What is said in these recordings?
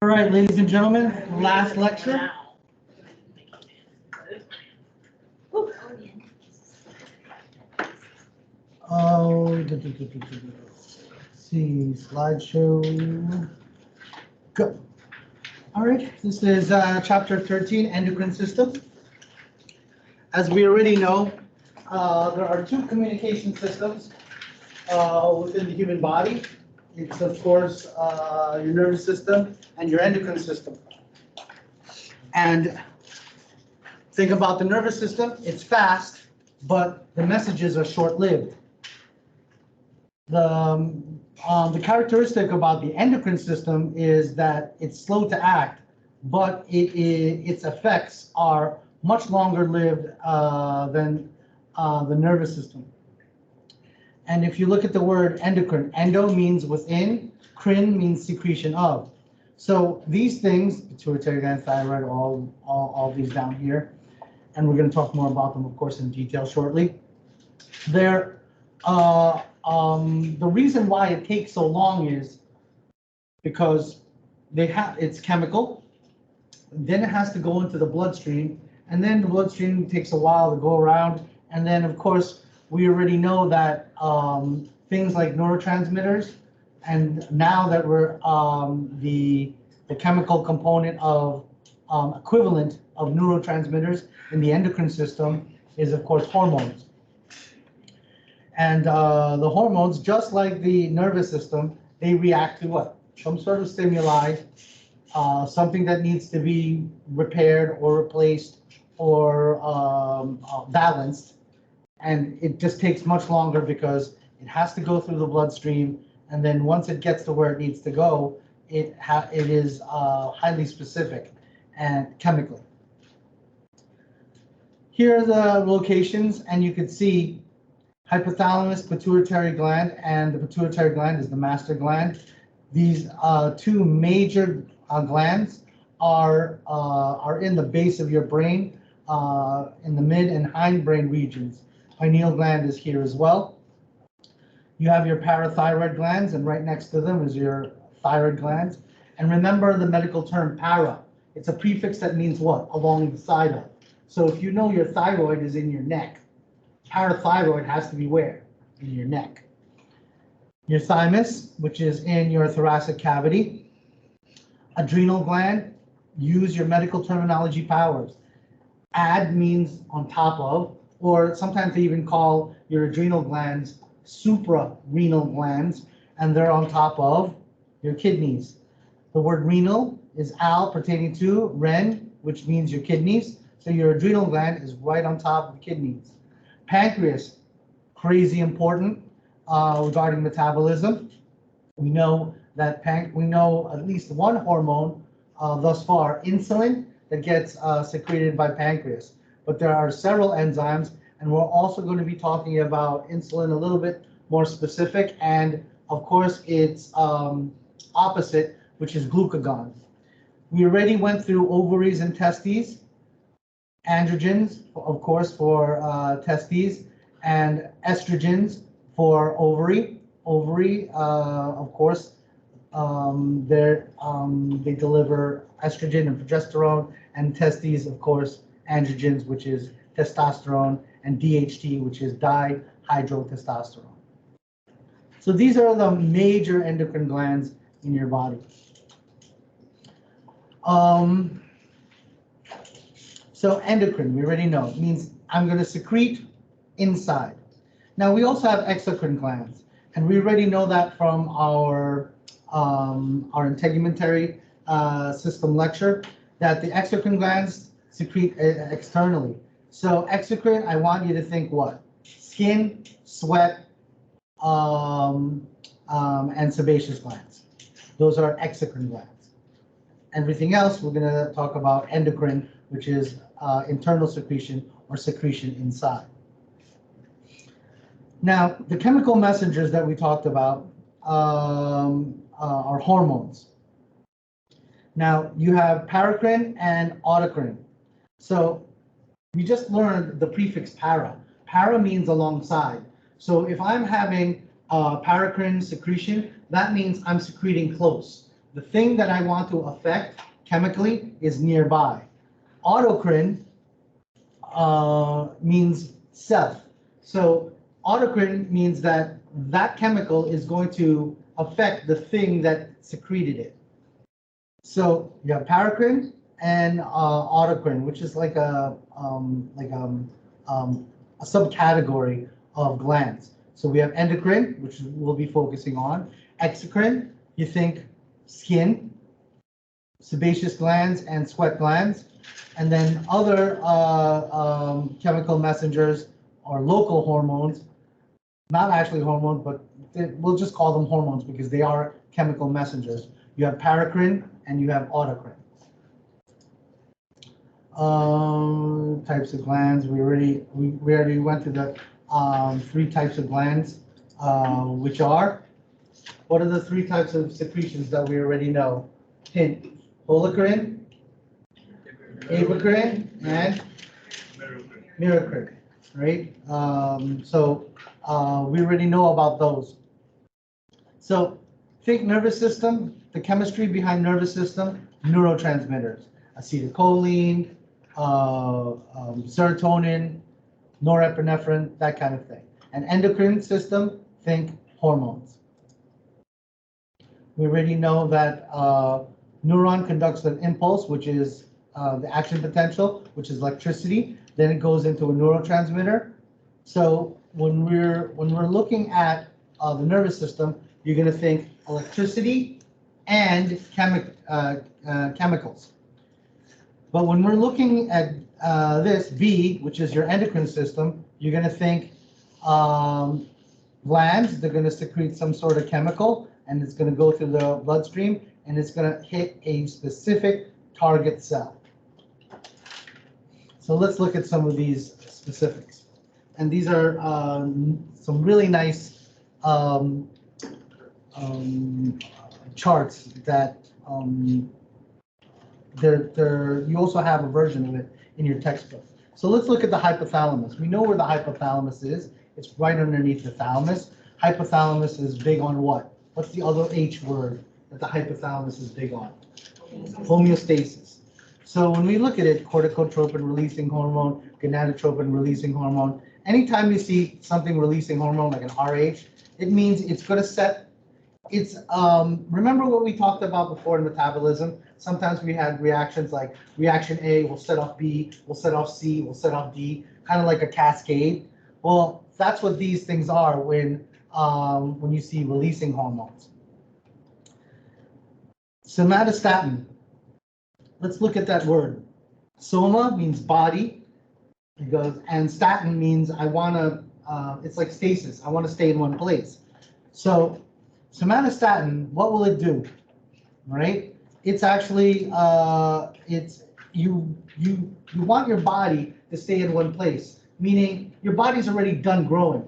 All right, ladies and gentlemen, last lecture. Oh, let's see, slideshow, go. All right, this is chapter 13, endocrine system. As we already know, there are two communication systems within the human body. It's, of course, your nervous system and your endocrine system. And think about the nervous system, it's fast, but the messages are short-lived. The characteristic about the endocrine system is that it's slow to act, but its effects are much longer lived than the nervous system. And if you look at the word endocrine, endo means within, crine means secretion of. So these things, pituitary gland, thyroid, all these down here, and we're going to talk more about them, of course, in detail shortly. They're the reason why it takes so long is because it's chemical, then it has to go into the bloodstream, and then the bloodstream takes a while to go around, and then of course we already know that things like neurotransmitters, and now that we're the chemical component of equivalent of neurotransmitters in the endocrine system is of course hormones. And the hormones, just like the nervous system, they react to what? Some sort of stimuli, something that needs to be repaired or replaced or balanced. And it just takes much longer because it has to go through the bloodstream. And then once it gets to where it needs to go, it is highly specific and chemical. Here are the locations, and you can see hypothalamus, pituitary gland, and the pituitary gland is the master gland. These two major glands are in the base of your brain, in the mid and hindbrain regions. Pineal gland is here as well. You have your parathyroid glands, and right next to them is your thyroid glands. And remember the medical term para. It's a prefix that means what? Along the side of. So if you know your thyroid is in your neck, parathyroid has to be where? In your neck. Your thymus, which is in your thoracic cavity. Adrenal gland, use your medical terminology powers. Ad means on top of, or sometimes they even call your adrenal glands suprarenal glands, and they're on top of your kidneys. The word renal is al pertaining to ren, which means your kidneys. So your adrenal gland is right on top of the kidneys. Pancreas, crazy important regarding metabolism. We know that we know at least one hormone thus far, insulin, that gets secreted by pancreas. But there are several enzymes, and we're also going to be talking about insulin a little bit more specific, and of course its opposite, which is glucagon. We already went through ovaries and testes, androgens, of course, for testes, and estrogens for ovary. Ovary, of course, they deliver estrogen and progesterone, and testes, of course, androgens, which is testosterone, and DHT, which is dihydrotestosterone. So these are the major endocrine glands in your body. So endocrine, we already know, it means I'm going to secrete inside. Now we also have exocrine glands, and we already know that from our integumentary system lecture, that the exocrine glands secrete externally. So exocrine, I want you to think what? Skin, sweat, and sebaceous glands. Those are exocrine glands. Everything else, we're going to talk about endocrine, which is internal secretion or secretion inside. Now, the chemical messengers that we talked about are hormones. Now, you have paracrine and autocrine. So we just learned the prefix para. Para means alongside. So if I'm having paracrine secretion, that means I'm secreting close. The thing that I want to affect chemically is nearby. Autocrine means self. So autocrine means that that chemical is going to affect the thing that secreted it. So you have paracrine and autocrine, which is like a subcategory of glands. So we have endocrine, which we'll be focusing on. Exocrine, you think skin, sebaceous glands, and sweat glands. And then other chemical messengers or local hormones, not actually hormones, but we'll just call them hormones because they are chemical messengers. You have paracrine and you have autocrine. Types of glands. We already went through the 3 types of glands, which are, what are the 3 types of secretions that we already know? Hint: holocrine, apocrine, and merocrine, right? So we already know about those. So think nervous system, the chemistry behind nervous system, neurotransmitters, acetylcholine, serotonin, norepinephrine, that kind of thing. And endocrine system, think hormones. We already know that neuron conducts an impulse, which is the action potential, which is electricity. Then it goes into a neurotransmitter. So when we're looking at the nervous system, you're going to think electricity and chemicals. But when we're looking at this B, which is your endocrine system, you're going to think glands. They're going to secrete some sort of chemical, and it's going to go through the bloodstream, and it's going to hit a specific target cell. So let's look at some of these specifics. And these are some really nice charts that you also have a version of it in your textbook. So let's look at the hypothalamus. We know where the hypothalamus is. It's right underneath the thalamus. Hypothalamus is big on what? What's the other H word that the hypothalamus is big on? Homeostasis. So when we look at it, corticotropin releasing hormone, gonadotropin releasing hormone, anytime you see something releasing hormone like an RH, it means it's going to set, remember what we talked about before in metabolism? Sometimes we had reactions like reaction A will set off B, will set off C, will set off D, kind of like a cascade. Well, that's what these things are when you see releasing hormones. Somatostatin. Let's look at that word. Soma means body. It goes, and statin means I want to, it's like stasis. I want to stay in one place. So somatostatin, what will it do? Right? It's actually, you want your body to stay in one place, meaning your body's already done growing.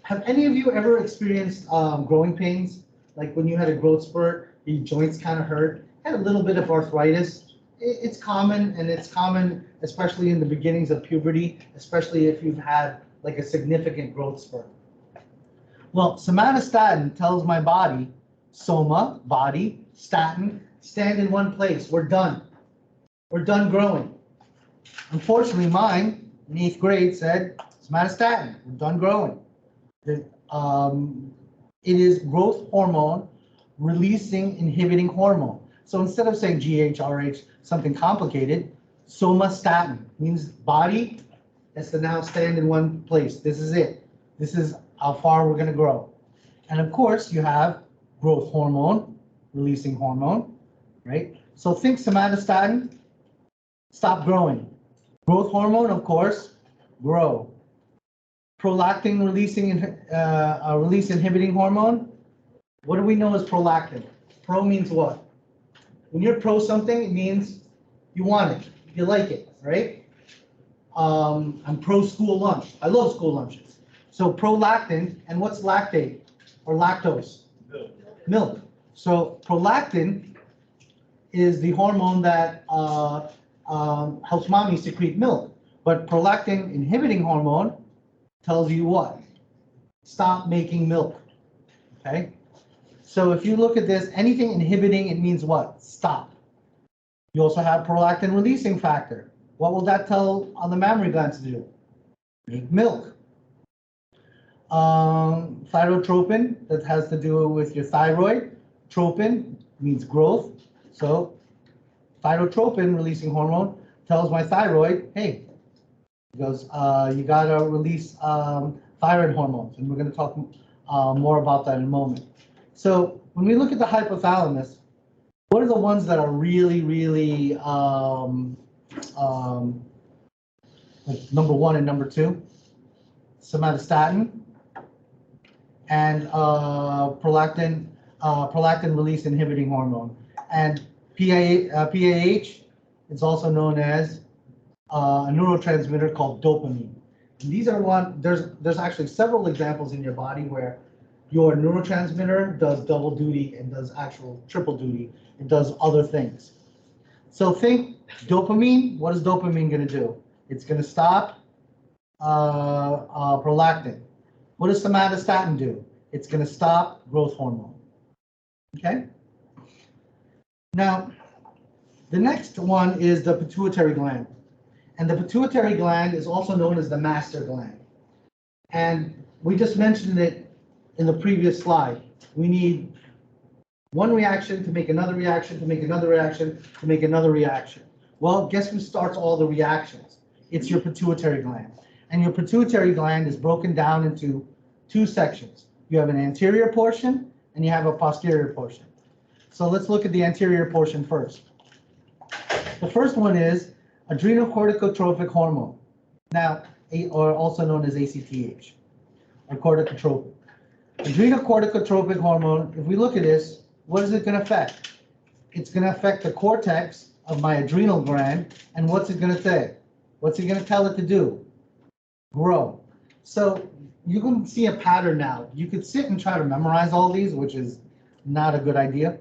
Have any of you ever experienced growing pains? Like when you had a growth spurt, your joints kind of hurt, had a little bit of arthritis. It's common, and it's common especially in the beginnings of puberty, especially if you've had like a significant growth spurt. Well, somatostatin tells my body, soma, body, statin, stand in one place. We're done. We're done growing. Unfortunately, mine in 8th grade said, somatostatin, we're done growing. It is growth hormone releasing inhibiting hormone. So instead of saying GHRH, something complicated, somastatin means body has to now stand in one place. This is it. This is how far we're going to grow. And of course, you have growth hormone, releasing hormone, right? So think somatostatin, stop growing. Growth hormone, of course, grow. Prolactin release inhibiting hormone. What do we know as prolactin? Pro means what? When you're pro something, it means you want it, you like it, right? I'm pro school lunch. I love school lunches. So prolactin, and what's lactate or lactose? Milk. So prolactin is the hormone that helps mommy secrete milk. But prolactin inhibiting hormone tells you what? Stop making milk. Okay? So if you look at this, anything inhibiting, it means what? Stop. You also have prolactin releasing factor. What will that tell on the mammary glands to do? Make milk. Thyrotropin, that has to do with your thyroid. Tropin means growth. So thyrotropin releasing hormone tells my thyroid, hey, it goes, you gotta release thyroid hormones, and we're gonna talk more about that in a moment. So when we look at the hypothalamus, what are the ones that are really, really like number 1 and number 2? Somatostatin and prolactin release inhibiting hormone. And PAH is also known as a neurotransmitter called dopamine. And these are there's actually several examples in your body where your neurotransmitter does double duty and does actual triple duty. It does other things. So think dopamine. What is dopamine going to do? It's going to stop prolactin. What does somatostatin do? It's going to stop growth hormone. Okay? Now, the next one is the pituitary gland. And the pituitary gland is also known as the master gland. And we just mentioned it in the previous slide. We need one reaction to make another reaction, to make another reaction, to make another reaction. Well, guess who starts all the reactions? It's your pituitary gland. And your pituitary gland is broken down into 2 sections. You have an anterior portion and you have a posterior portion. So let's look at the anterior portion first. The first one is adrenocorticotropic hormone, now, or also known as ACTH, or corticotropin. Adrenocorticotropic hormone, if we look at this, what is it going to affect? It's going to affect the cortex of my adrenal gland, and what's it going to say? What's it going to tell it to do? Grow. So you can see a pattern now. You could sit and try to memorize all these, which is not a good idea.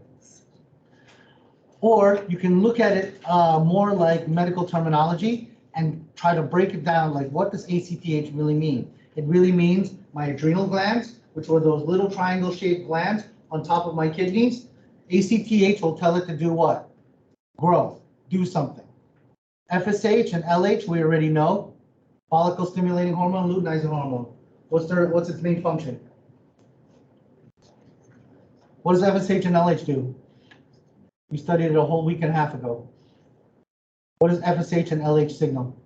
Or you can look at it more like medical terminology and try to break it down, like what does ACTH really mean? It really means my adrenal glands, which were those little triangle-shaped glands on top of my kidneys. ACTH will tell it to do what? Grow, do something. FSH and LH, we already know. Follicle-stimulating hormone, luteinizing hormone. What's its main function? What does FSH and LH do? We studied it a whole week and a half ago. What does FSH and LH signal?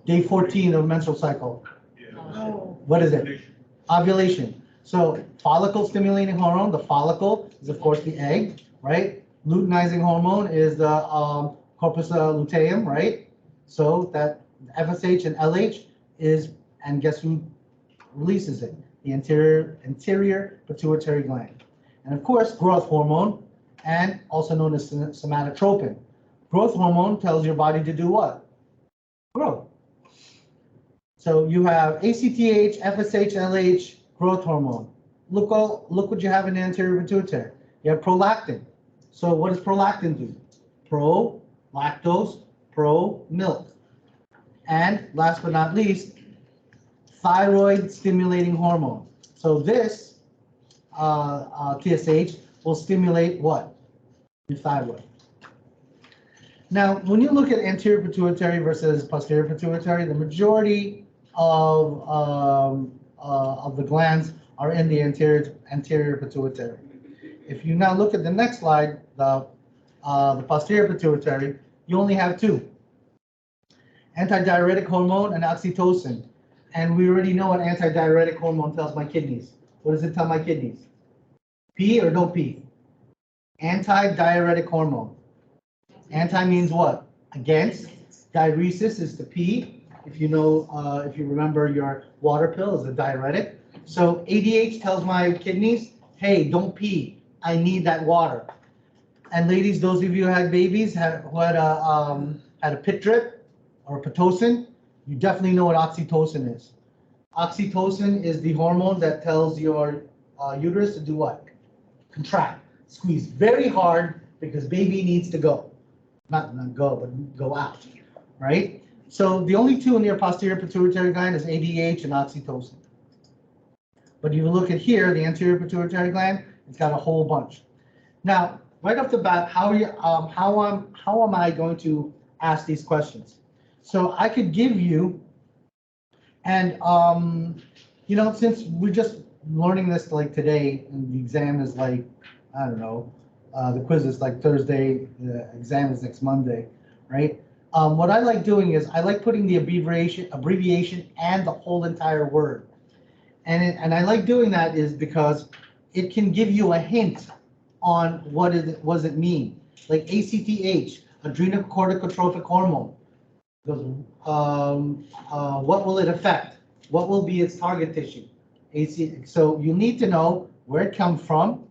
Day 14 of menstrual cycle. What is it? Ovulation. So follicle stimulating hormone, the follicle is of course the egg, right? Luteinizing hormone is the corpus luteum, right? So that FSH and LH is, and guess who releases it? The anterior pituitary gland. And of course, growth hormone, and also known as somatotropin. Growth hormone tells your body to do what? Grow. So you have ACTH, FSH, LH, growth hormone. Look what you have in the anterior pituitary. You have prolactin. So what does prolactin do? Pro, lactose, pro, milk. And last but not least, thyroid stimulating hormone. So this TSH will stimulate what? Your thyroid. Now, when you look at anterior pituitary versus posterior pituitary, the majority of the glands are in the anterior pituitary. If you now look at the next slide, the posterior pituitary, you only have 2. Antidiuretic hormone and oxytocin. And we already know what antidiuretic hormone tells my kidneys. What does it tell my kidneys? Pee or don't pee? Antidiuretic hormone. Anti means what? Against. Diuresis is to pee. If you know, if you remember, your water pill is a diuretic. So ADH tells my kidneys, hey, don't pee. I need that water. And ladies, those of you who had babies who had a pit drip or Pitocin, you definitely know what oxytocin is. Oxytocin is the hormone that tells your uterus to do what? Contract. Squeeze very hard because baby needs to go. Not go, but go out, right? So the only 2 in your posterior pituitary gland is ADH and oxytocin. But if you look at here, the anterior pituitary gland, it's got a whole bunch. Now, right off the bat, how am I going to ask these questions? So I could give you, and since we're just learning this like today, and the exam is like, I don't know, the quiz is like Thursday, the exam is next Monday, right? What I like doing is I like putting the abbreviation and the whole entire word. And I like doing that is because it can give you a hint on what does it mean. Like ACTH, adrenocorticotropic hormone. What will it affect? What will be its target tissue? So you need to know where it comes from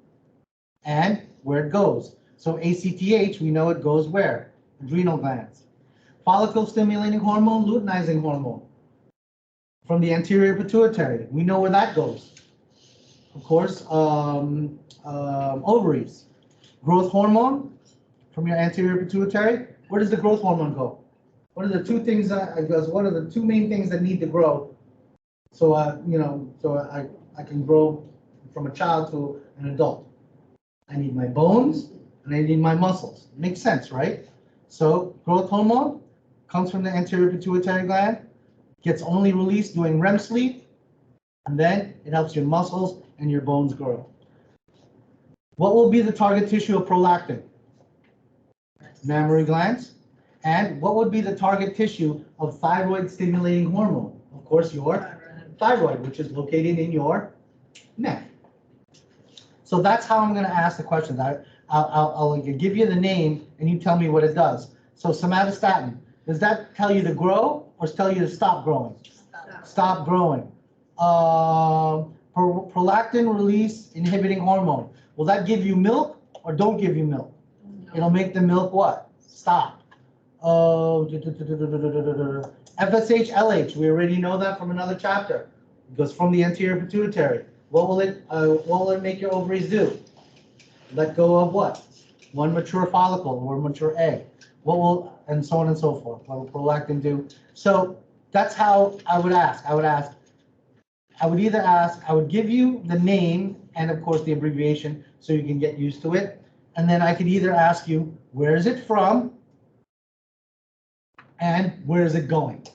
and where it goes. So ACTH, we know it goes where? Adrenal glands. Follicle stimulating hormone, luteinizing hormone. From the anterior pituitary, we know where that goes. Of course, ovaries. Growth hormone from your anterior pituitary. Where does the growth hormone go? What are the two things what are the two main things that need to grow? So I can grow from a child to an adult. I need my bones and I need my muscles. Makes sense, right? So growth hormone comes from the anterior pituitary gland, gets only released during REM sleep, and then it helps your muscles and your bones grow. What will be the target tissue of prolactin? Mammary glands. And what would be the target tissue of thyroid stimulating hormone? Of course, your thyroid, which is located in your neck. So that's how I'm going to ask the questions. I'll give you the name and you tell me what it does. So somatostatin, does that tell you to grow or tell you to stop growing? Stop growing. Prolactin release inhibiting hormone. Will that give you milk or don't give you milk? It'll make the milk what? Stop. FSH, LH, we already know that from another chapter. It goes from the anterior pituitary. What will it make your ovaries do? Let go of what? One mature follicle or mature egg. And so on and so forth. What will prolactin do? So that's how I would ask. I would give you the name and of course the abbreviation so you can get used to it. And then I could either ask you, where is it from? And where is it going?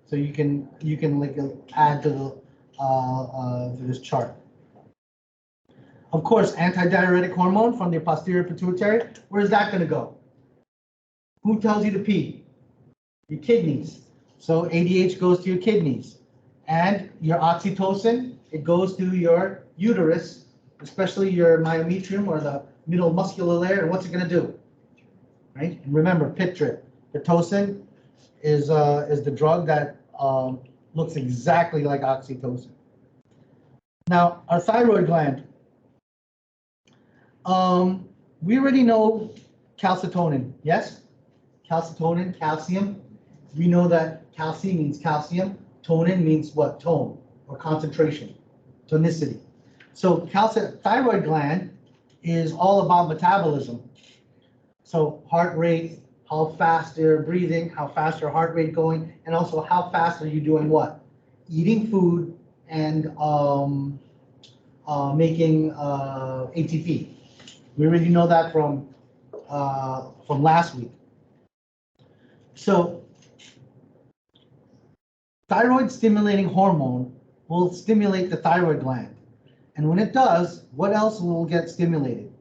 So you can like add to this chart. Of course, antidiuretic hormone from the posterior pituitary. Where is that going to go? Who tells you to pee? Your kidneys. So ADH goes to your kidneys. And your oxytocin, it goes to your uterus, especially your myometrium or the middle muscular layer. And what's it going to do? Right? And remember, picture it. Pitocin is the drug that looks exactly like oxytocin. Now, our thyroid gland. We already know calcitonin, yes? Calcitonin, calcium. We know that calcium means calcium. Tonin means what? Tone or concentration, tonicity. So thyroid gland is all about metabolism. So heart rate, how fast you're breathing, how fast your heart rate going, and also how fast are you doing what? Eating food and making ATP. We already know that from last week. So thyroid stimulating hormone will stimulate the thyroid gland. And when it does, what else will get stimulated?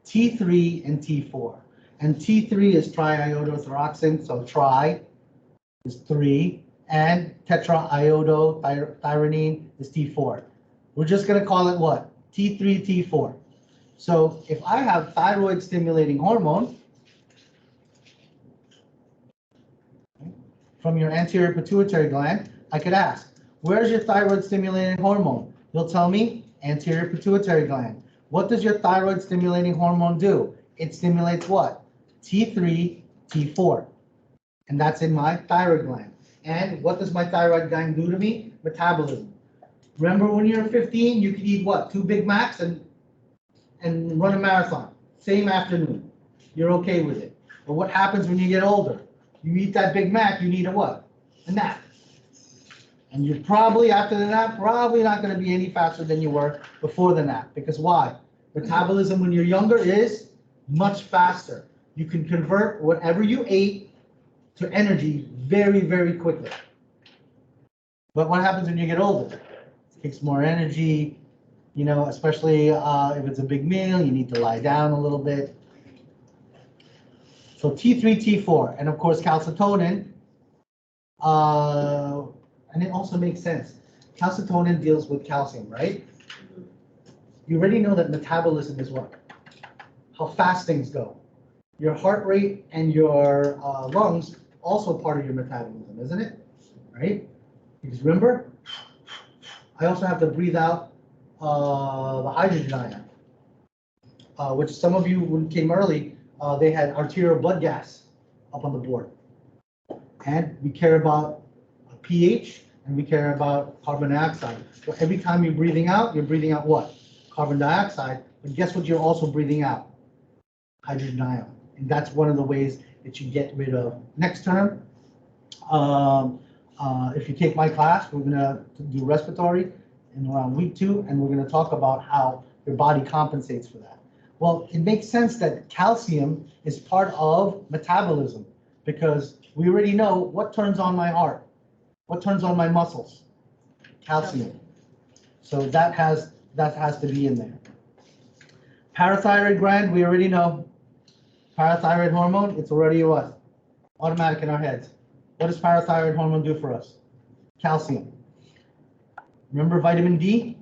T3 and T4. And T3 is triiodothyroxine, so tri is 3, and tetraiodothyronine is T4. We're just going to call it what? T3, T4. So if I have thyroid stimulating hormone from your anterior pituitary gland, I could ask, where's your thyroid stimulating hormone? You'll tell me anterior pituitary gland. What does your thyroid stimulating hormone do? It stimulates what? T3, T4. And that's in my thyroid gland. And what does my thyroid gland do to me? Metabolism. Remember when you were 15, you could eat what? 2 Big Macs and run a marathon. Same afternoon. You're okay with it. But what happens when you get older? You eat that Big Mac, you need a what? A nap. And you're probably, after the nap, probably not going to be any faster than you were before the nap. Because why? Metabolism when you're younger is much faster. You can convert whatever you ate to energy very, very quickly. But what happens when you get older? It takes more energy, you know, especially if it's a big meal, you need to lie down a little bit. So T3, T4, and of course calcitonin, and it also makes sense. Calcitonin deals with calcium, right? You already know that metabolism is what? How fast things go. Your heart rate and your lungs also part of your metabolism, isn't it? Right? Because remember, I also have to breathe out the hydrogen ion, which some of you, when came early, they had arterial blood gas up on the board. And we care about pH, and we care about carbon dioxide. So every time you're breathing out what? Carbon dioxide. But guess what you're also breathing out? Hydrogen ion. And that's one of the ways that you get rid of. Next term, if you take my class, we're going to do respiratory in around week 2, and we're going to talk about how your body compensates for that. Well, it makes sense that calcium is part of metabolism, because we already know what turns on my heart, what turns on my muscles, calcium. So that has to be in there. Parathyroid gland, we already know. Parathyroid hormone, it's already what? Automatic in our heads. What does parathyroid hormone do for us? Calcium. Remember vitamin D,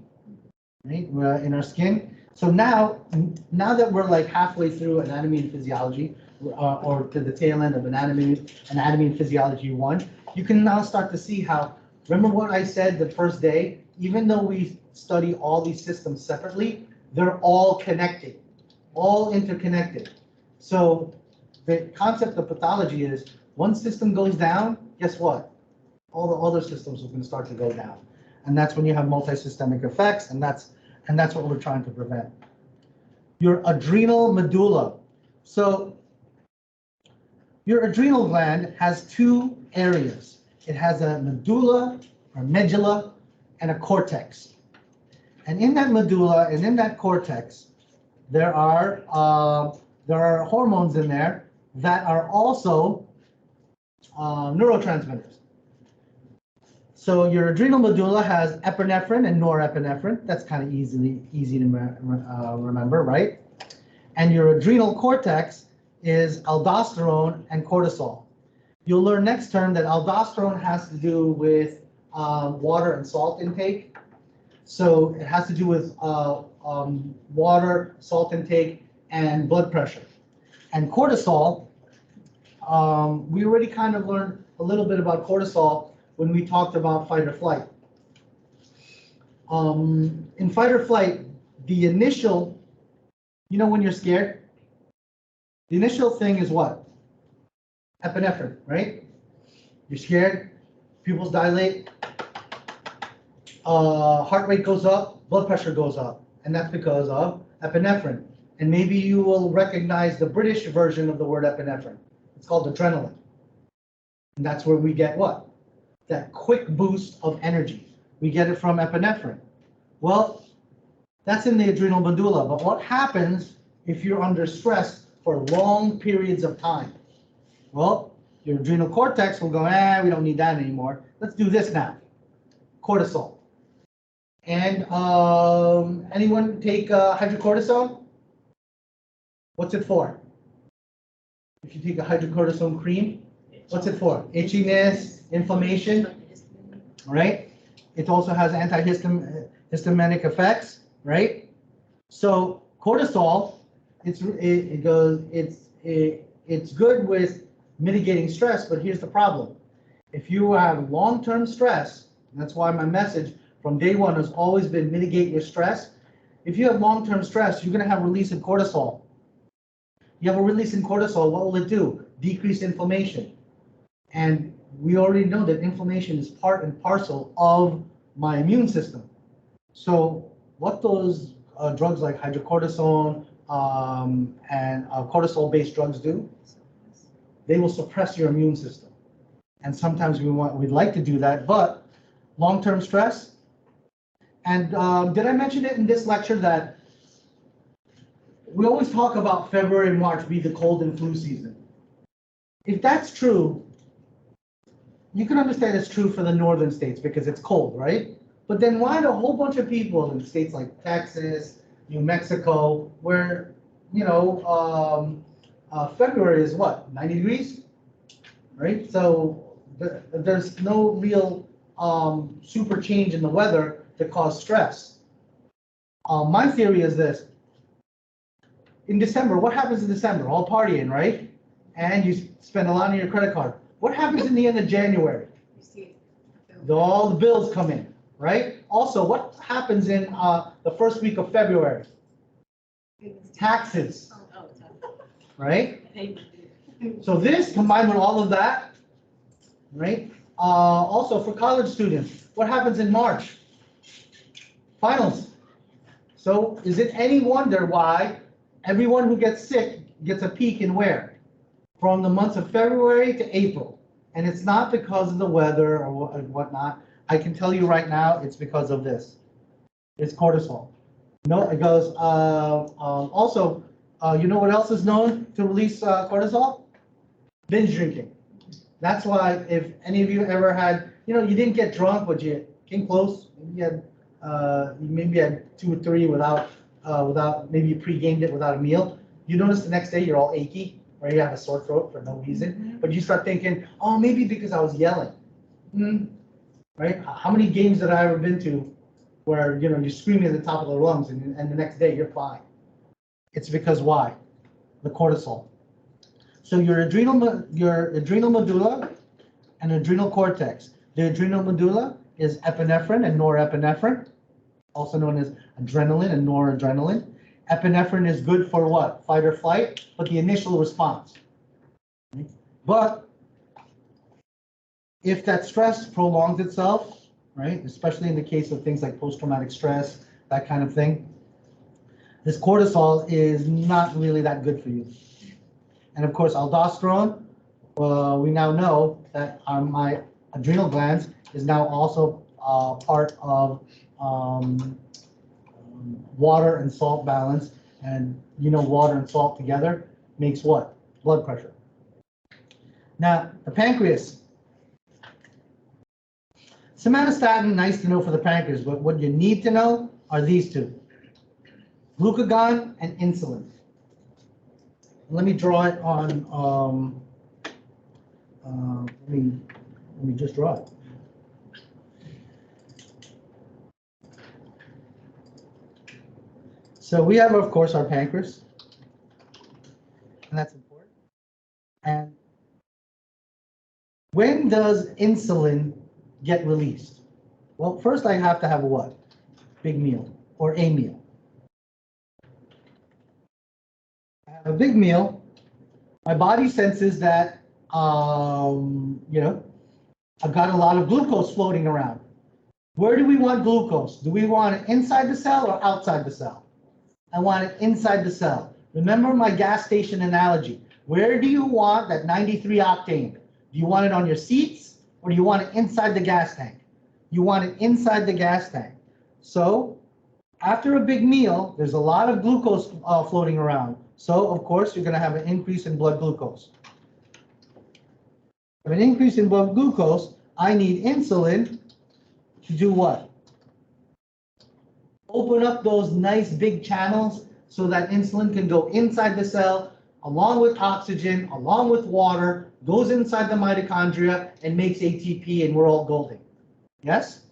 right? In our skin. So now that we're like halfway through anatomy and physiology, or to the tail end of anatomy and physiology 1, you can now start to see how, remember what I said the first day, even though we study all these systems separately, they're all connected, all interconnected. So the concept of pathology is one system goes down, guess what? All the other systems are going to start to go down. And that's when you have multisystemic effects, and that's what we're trying to prevent. Your adrenal medulla. So your adrenal gland has 2 areas. It has a medulla or medulla and a cortex. And in that medulla and in that cortex, there are hormones in there that are also neurotransmitters. So your adrenal medulla has epinephrine and norepinephrine. That's kind of easy to remember, right? And your adrenal cortex is aldosterone and cortisol. You'll learn next term that aldosterone has to do with water and salt intake. So it has to do with water, salt intake, and blood pressure. And cortisol, we already kind of learned a little bit about cortisol when we talked about fight or flight. In fight or flight, the initial, you know when you're scared? The initial thing is what? Epinephrine, right? You're scared, pupils dilate, heart rate goes up, blood pressure goes up, and that's because of epinephrine. And maybe you will recognize the British version of the word epinephrine. It's called adrenaline. And that's where we get what? That quick boost of energy. We get it from epinephrine. Well, that's in the adrenal medulla. But what happens if you're under stress for long periods of time? Well, your adrenal cortex will go, we don't need that anymore. Let's do this now. Cortisol. And anyone take hydrocortisone? What's it for? If you take a hydrocortisone cream, what's it for? Itchiness, inflammation, right? It also has antihistaminic effects, right? So cortisol, it's good with mitigating stress, but here's the problem. If you have long-term stress, and that's why my message from day 1 has always been mitigate your stress. If you have long-term stress, you're going to have release in cortisol. You have a release in cortisol, what will it do? Decrease inflammation. And we already know that inflammation is part and parcel of my immune system. So what those drugs like hydrocortisone and cortisol-based drugs do, they will suppress your immune system. And sometimes we'd like to do that, but long-term stress. And did I mention it in this lecture that we always talk about February and March be the cold and flu season? If that's true, you can understand it's true for the northern states because it's cold, right? But then why do a whole bunch of people in states like Texas, New Mexico, where, February is what, 90 degrees, right? So there's no real super change in the weather to cause stress. My theory is this. In December, what happens in December? All partying, right? And you spend a lot on your credit card. What happens in the end of January? All the bills come in, right? Also, what happens in the first week of February? Taxes, right? So this combined with all of that, right? Also for college students, what happens in March? Finals. So is it any wonder why everyone who gets sick gets a peak in where? From the months of February to April. And it's not because of the weather or whatnot. I can tell you right now, it's because of this. It's cortisol. No, it goes, also, you know what else is known to release cortisol? Binge drinking. That's why if any of you ever had, you didn't get drunk, but you came close, you maybe had 2 or 3 without, maybe you pre-gamed it without a meal. You notice the next day you're all achy, or you have a sore throat for no reason, but you start thinking, oh, maybe because I was yelling. Right? How many games did I ever been to where you're screaming at the top of the lungs and the next day you're fine? It's because why? The cortisol. So your adrenal medulla and adrenal cortex. The adrenal medulla is epinephrine and norepinephrine, also known as adrenaline and noradrenaline. Epinephrine is good for what? Fight or flight, but the initial response. But if that stress prolongs itself, right, especially in the case of things like post-traumatic stress, that kind of thing, this cortisol is not really that good for you. And of course, aldosterone, we now know that my adrenal glands is now also part of water and salt balance. And water and salt together makes what? Blood pressure. Now, the pancreas. Somatostatin, nice to know for the pancreas, but what you need to know are these two. Glucagon and insulin. Let me draw it on, let me just draw it. So we have, of course, our pancreas, and that's important. And when does insulin get released? Well, first I have to have a what? Big meal, or a meal. I have a big meal. My body senses that, I've got a lot of glucose floating around. Where do we want glucose? Do we want it inside the cell or outside the cell? I want it inside the cell. Remember my gas station analogy. Where do you want that 93 octane? Do you want it on your seats or do you want it inside the gas tank? You want it inside the gas tank. So after a big meal, there's a lot of glucose floating around. So of course, you're going to have an increase in blood glucose. With an increase in blood glucose, I need insulin to do what? Open up those nice big channels so that insulin can go inside the cell, along with oxygen, along with water, goes inside the mitochondria and makes ATP, and we're all golden. Yes?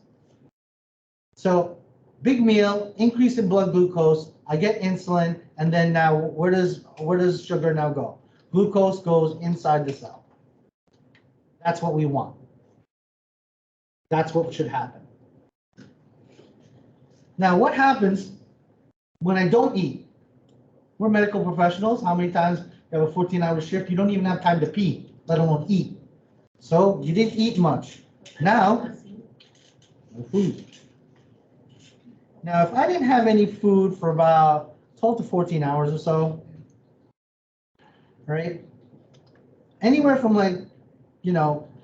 So big meal, increase in blood glucose, I get insulin, and then now where does sugar now go? Glucose goes inside the cell. That's what we want. That's what should happen. Now, what happens when I don't eat? We're medical professionals. How many times you have a 14-hour shift? You don't even have time to pee, let alone eat. So you didn't eat much. Now, no food. Now, if I didn't have any food for about 12 to 14 hours or so, right? Anywhere from a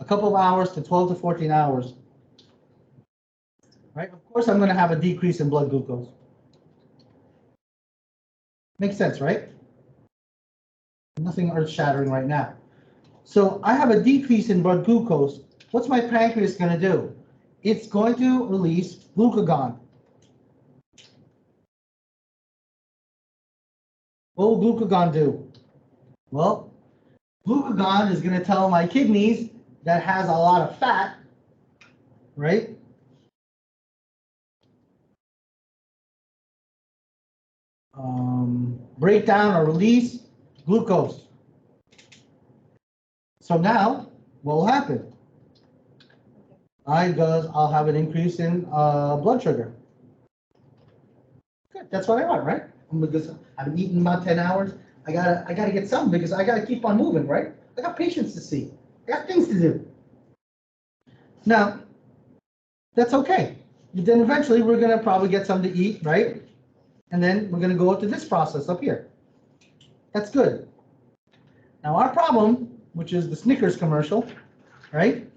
couple of hours to 12 to 14 hours, right? Of course, I'm going to have a decrease in blood glucose. Makes sense, right? Nothing earth-shattering right now. So I have a decrease in blood glucose. What's my pancreas going to do? It's going to release glucagon. What will glucagon do? Well, glucagon is going to tell my kidneys that has a lot of fat, right? Break down or release glucose. So now, what will happen? I'll have an increase in blood sugar. Good, that's what I want, right? Because I've eaten about 10 hours. I gotta get something because I gotta keep on moving, right? I got patients to see. I got things to do. Now, that's okay. But then eventually we're gonna probably get something to eat, right? And then we're gonna go to this process up here. That's good. Now our problem, which is the Snickers commercial, right?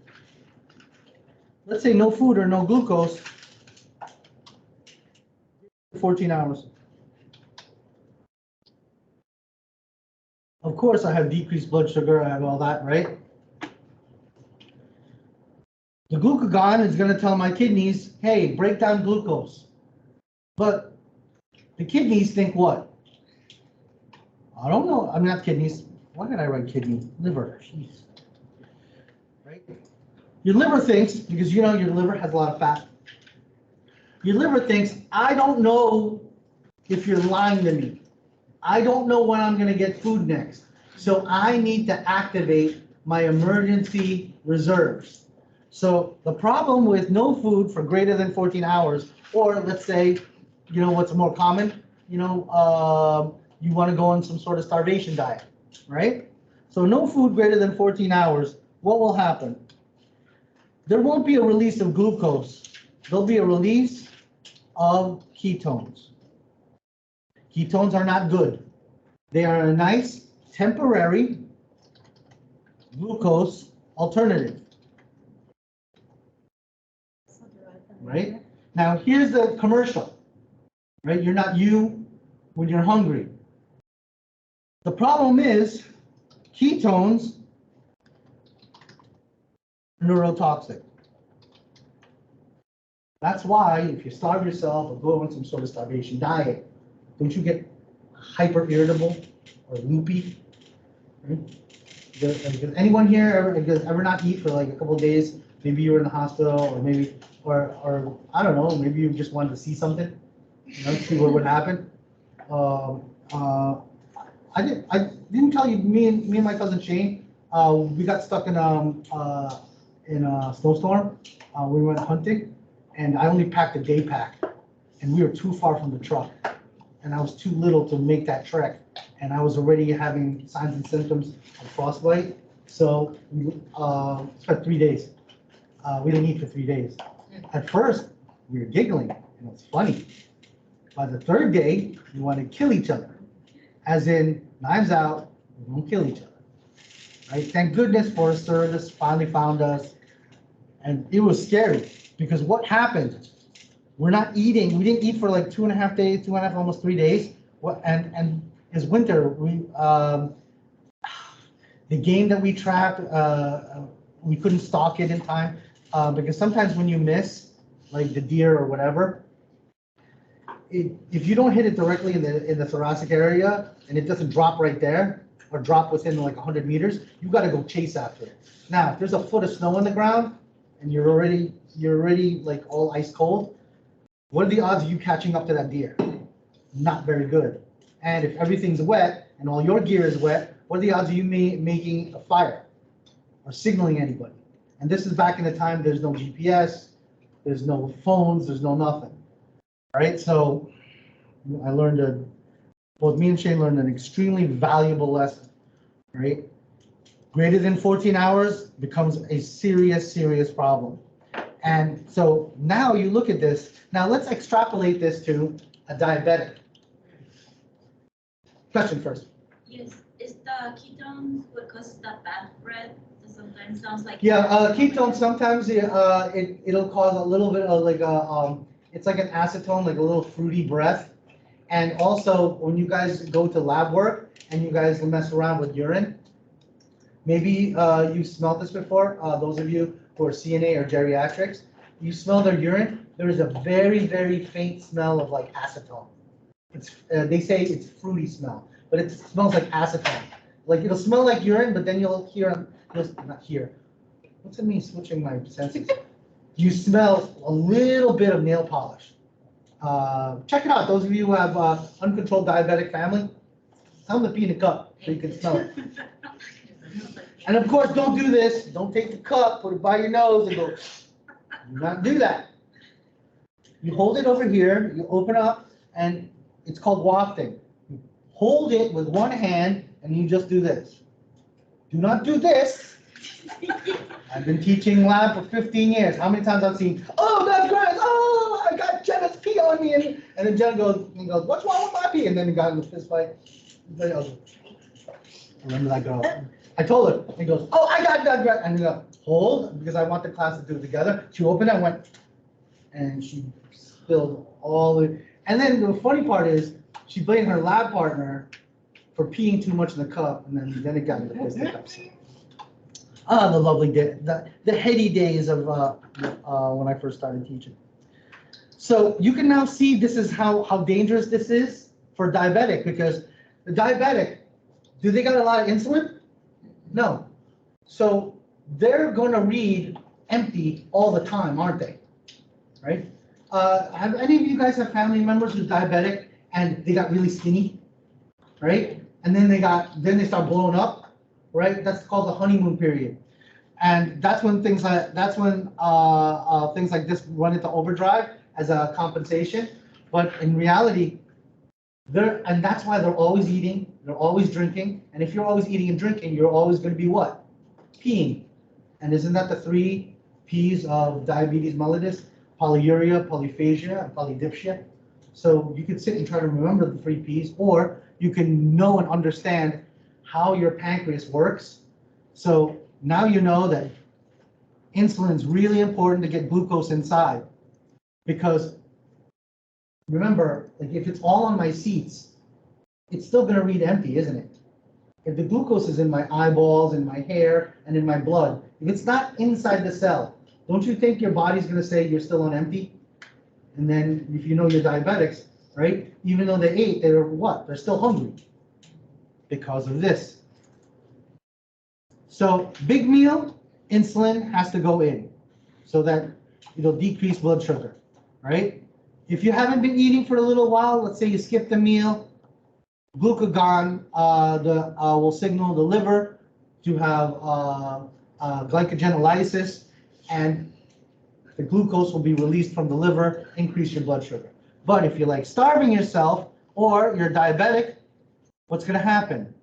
Let's say no food or no glucose, 14 hours. Of course, I have decreased blood sugar, I have all that, right? The glucagon is going to tell my kidneys, hey, break down glucose. But the kidneys think what? I don't know. I'm not kidneys. Why did I write kidney? Liver. Jeez. Right? Your liver thinks, because you know your liver has a lot of fat. Your liver thinks, I don't know if you're lying to me. I don't know when I'm going to get food next. So I need to activate my emergency reserves. So the problem with no food for greater than 14 hours, or let's say, you know what's more common? You know, you want to go on some sort of starvation diet, right? So no food greater than 14 hours, what will happen? There won't be a release of glucose. There'll be a release of ketones. Ketones are not good. They are a nice temporary glucose alternative. Right? Now here's the commercial. Right? You're not you when you're hungry. The problem is ketones are neurotoxic. That's why if you starve yourself or go on some sort of starvation diet, don't you get hyper irritable or loopy? Right? Does anyone here ever not eat for like a couple of days? Maybe you were in the hospital, or maybe, or I don't know, maybe you just wanted to see something, you know, see what would happen. I didn't tell you. Me and my cousin Shane, we got stuck in a snowstorm. We went hunting, and I only packed a day pack, and we were too far from the truck, and I was too little to make that trek, and I was already having signs and symptoms of frostbite. So we spent 3 days. We didn't eat for 3 days. At first, we were giggling, and it was funny. By the third day, we wanted to kill each other. As in, knives out, we don't kill each other. Right? Thank goodness Forest Service finally found us. And it was scary, because what happened? We're not eating. We didn't eat for like 2.5 days, almost 3 days. And it's winter. The game that we trapped, we couldn't stalk it in time, because sometimes when you miss, like the deer or whatever, if you don't hit it directly in the thoracic area and it doesn't drop right there or drop within like 100 meters, you've got to go chase after it. Now, if there's a foot of snow on the ground and you're already like all ice cold, what are the odds of you catching up to that deer? Not very good. And if everything's wet and all your gear is wet, what are the odds of you making a fire or signaling anybody? And this is back in the time there's no GPS, there's no phones, there's no nothing. All right, so I learned both me and Shane learned an extremely valuable lesson, right? Greater than 14 hours becomes a serious, serious problem. And so now you look at this. Now let's extrapolate this to a diabetic. Question first. Yes, is the ketones what causes the bad breath, sometimes sounds like. Yeah, ketone sometimes it'll cause a little bit of like a it's like an acetone, like a little fruity breath. And also when you guys go to lab work and you guys mess around with urine, maybe you smelled this before. Those of you who are CNA or geriatrics, you smell their urine. There is a very, very faint smell of like acetone. It's they say it's fruity smell, but it smells like acetone. Like it'll smell like urine, but then you'll hear, not hear. What's it mean switching my senses? You smell a little bit of nail polish. Check it out. Those of you who have uncontrolled diabetic family, tell them to pee in a cup so you can smell it. And of course, don't do this. Don't take the cup, put it by your nose, and go. Do not do that. You hold it over here. You open up, and it's called wafting. You hold it with one hand, and you just do this. Do not do this. I've been teaching lab for 15 years. How many times I've seen, oh, that's great. Oh, I got Jenna's pee on me. And then Jenna goes, what's wrong with my pee? And then he got in the fist fight. Remember that girl? I told her. He goes, oh, I got that. And he goes, hold, because I want the class to do it together. She opened it and went, and she spilled all the, and then the funny part is, she blamed her lab partner for peeing too much in the cup, and then it got in the fisticuffs. Ah, the lovely day, the heady days of when I first started teaching. So you can now see this is how dangerous this is for diabetic, because the diabetic, do they got a lot of insulin? No. So they're going to read empty all the time, aren't they? Right? Have any of you guys have family members who's diabetic and they got really skinny, right? And then they start blowing up, right? That's called the honeymoon period, and that's when things like this run into overdrive as a compensation. But in reality, and that's why they're always eating, they're always drinking, and if you're always eating and drinking, you're always going to be what? Peeing. And isn't that the 3 P's of diabetes mellitus? Polyuria, polyphagia, and polydipsia. So you can sit and try to remember the 3 P's, or you can know and understand how your pancreas works. So now you know that insulin is really important to get glucose inside, because remember, like if it's all on my seats, it's still going to read empty, isn't it? If the glucose is in my eyeballs, in my hair, and in my blood, if it's not inside the cell, don't you think your body's going to say you're still on empty? And then if you know you're diabetics, right? Even though they ate, they're what? They're still hungry because of this. So big meal, insulin has to go in so that it'll decrease blood sugar, right? If you haven't been eating for a little while, let's say you skipped a meal, glucagon will signal the liver to have glycogenolysis, and the glucose will be released from the liver, increase your blood sugar. But if you're like starving yourself or you're diabetic, what's going to happen?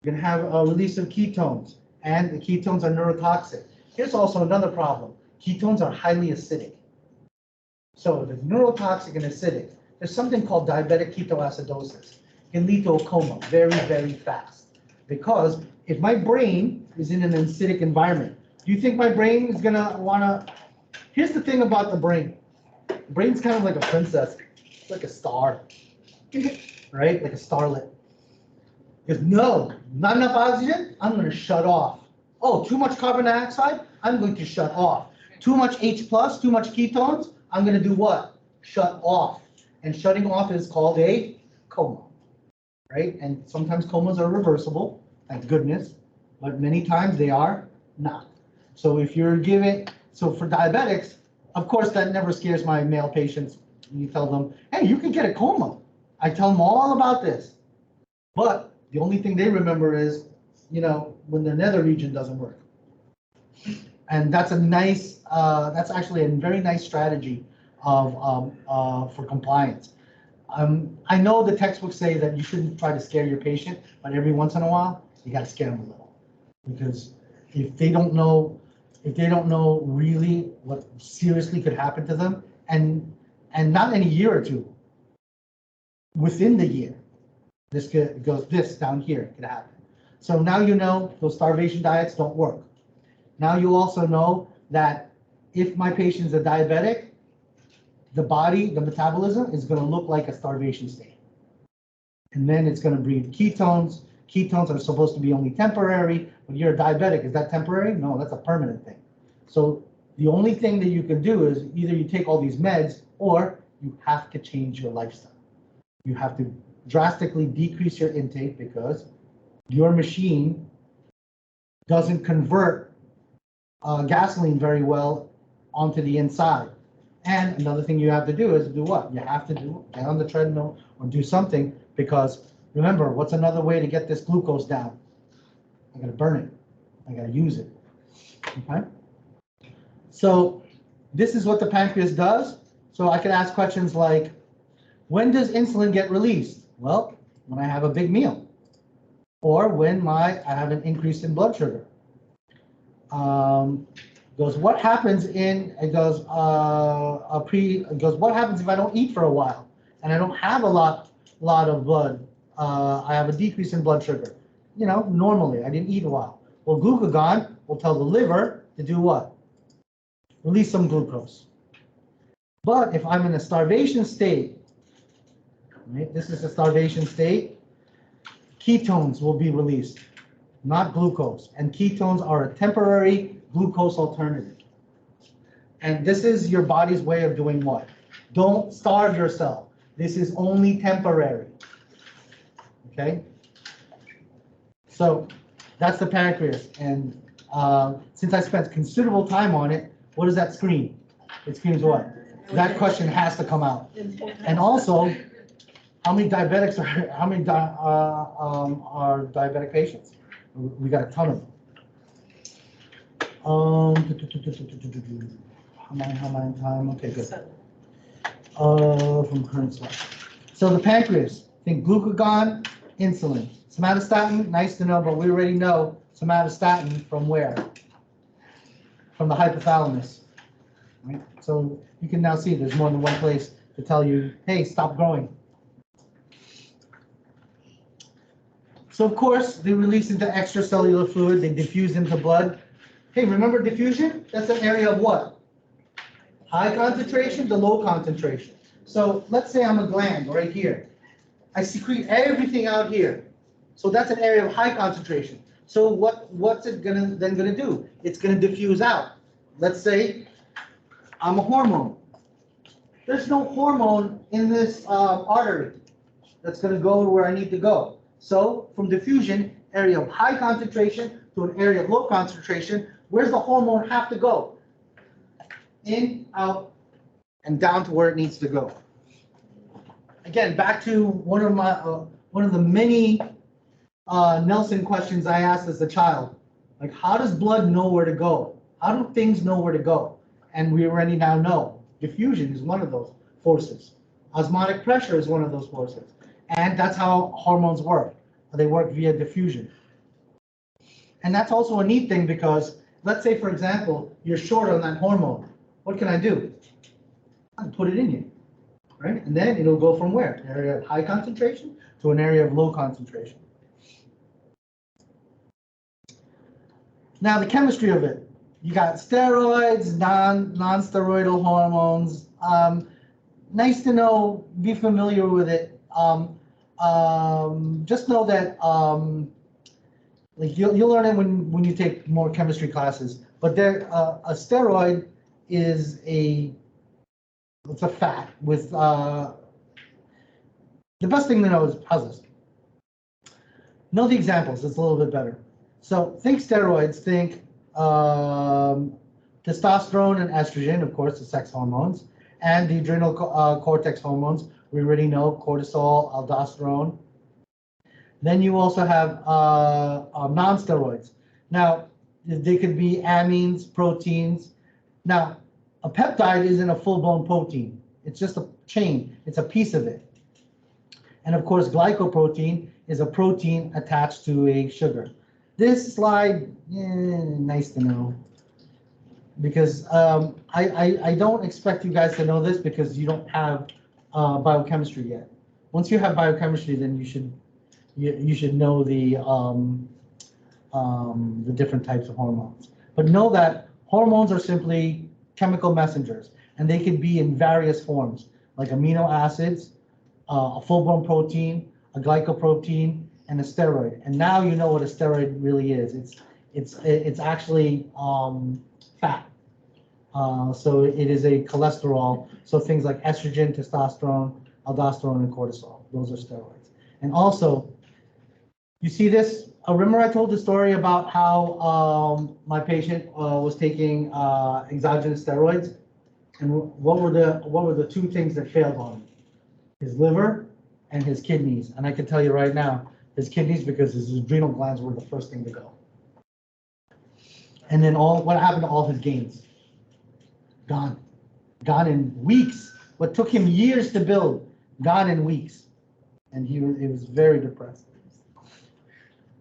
You're going to have a release of ketones, and the ketones are neurotoxic. Here's also another problem. Ketones are highly acidic. So if it's neurotoxic and acidic, there's something called diabetic ketoacidosis. It can lead to a coma very, very fast. Because if my brain is in an acidic environment, do you think my brain is gonna wanna? Here's the thing about the brain. The brain's kind of like a princess. It's like a star, right? Like a starlet. Because no, not enough oxygen, I'm gonna shut off. Oh, too much carbon dioxide, I'm going to shut off. Too much H+, too much ketones, I'm gonna do what? Shut off. And shutting off is called a coma, right? And sometimes comas are reversible, thank goodness, but many times they are not. So if you're giving, so for diabetics, of course that never scares my male patients. You tell them, hey, you can get a coma. I tell them all about this. But the only thing they remember is, you know, when the nether region doesn't work. And that's a nice, that's actually a very nice strategy for compliance. I know the textbooks say that you shouldn't try to scare your patient, but every once in a while, you got to scare them a little. Because if they don't know really what seriously could happen to them, and not in a year or two, within the year, this down here could happen. So now you know those starvation diets don't work. Now you also know that if my patient's a diabetic, the body, the metabolism is going to look like a starvation state. And then it's going to breed ketones. Ketones are supposed to be only temporary. When you're a diabetic, is that temporary? No, that's a permanent thing. So the only thing that you can do is either you take all these meds or you have to change your lifestyle. You have to drastically decrease your intake because your machine doesn't convert gasoline very well onto the inside. And another thing you have to do is do what? You have to get on the treadmill or do something, because remember, what's another way to get this glucose down? I gotta burn it. I gotta use it. Okay? So this is what the pancreas does. So I could ask questions like, when does insulin get released? Well, when I have a big meal, or when I have an increase in blood sugar. Goes, what happens what happens if I don't eat for a while and I don't have a lot of blood? I have a decrease in blood sugar. You know, normally I didn't eat a while. Well, glucagon will tell the liver to do what? Release some glucose. But if I'm in a starvation state, right, this is a starvation state, ketones will be released, not glucose. And ketones are a temporary glucose alternative. And this is your body's way of doing what? Don't starve yourself. This is only temporary. Okay? So that's the pancreas. And since I spent considerable time on it, what does that scream? It screams what? That question has to come out. And also, how many diabetics are diabetic patients? We got a ton of them. How am I in time? Okay, good. From current slide. So the pancreas, think glucagon, insulin. Somatostatin, nice to know, but we already know somatostatin from where? From the hypothalamus. Right? So you can now see there's more than one place to tell you, hey, stop growing. So of course, they release into extracellular fluid, they diffuse into blood. Hey, remember diffusion? That's an area of what? High concentration to low concentration. So let's say I'm a gland right here. I secrete everything out here. So that's an area of high concentration. So what's it then gonna do? It's gonna diffuse out. Let's say I'm a hormone. There's no hormone in this artery that's gonna go to where I need to go. So from diffusion, area of high concentration to an area of low concentration, where's the hormone have to go? In, out, and down to where it needs to go. Again, back to one of the many Nelson questions I asked as a child. Like, how does blood know where to go? How do things know where to go? And we already now know diffusion is one of those forces. Osmotic pressure is one of those forces. And that's how hormones work. They work via diffusion. And that's also a neat thing because, let's say, for example, you're short on that hormone. What can I do? I can put it in you, right? And then it'll go from where? An area of high concentration to an area of low concentration. Now, the chemistry of it. You got steroids, non-steroidal hormones. Nice to know, be familiar with it. Just know that like you'll learn it when you take more chemistry classes. But a steroid is it's a fat with the best thing to know is how's this? Know the examples. It's a little bit better. So think steroids. Think testosterone and estrogen, of course, the sex hormones, and the adrenal cortex hormones. We already know cortisol, aldosterone. Then you also have non-steroids. Now, they could be amines, proteins. Now, a peptide isn't a full-blown protein. It's just a chain. It's a piece of it. And of course, glycoprotein is a protein attached to a sugar. This slide, nice to know. Because I don't expect you guys to know this because you don't have biochemistry yet. Once you have biochemistry, then you should know the different types of hormones. But know that hormones are simply chemical messengers, and they can be in various forms, like amino acids, a full-blown protein, a glycoprotein, and a steroid. And now you know what a steroid really is. It's actually fat. So it is a cholesterol. So things like estrogen, testosterone, aldosterone, and cortisol. Those are steroids. And also, you see this? Remember I told the story about how my patient was taking exogenous steroids, and what were the two things that failed on him? His liver and his kidneys. And I can tell you right now, his kidneys, because his adrenal glands were the first thing to go. And then what happened to all his gains? Gone in weeks. What took him years to build, gone in weeks. And he was very depressed.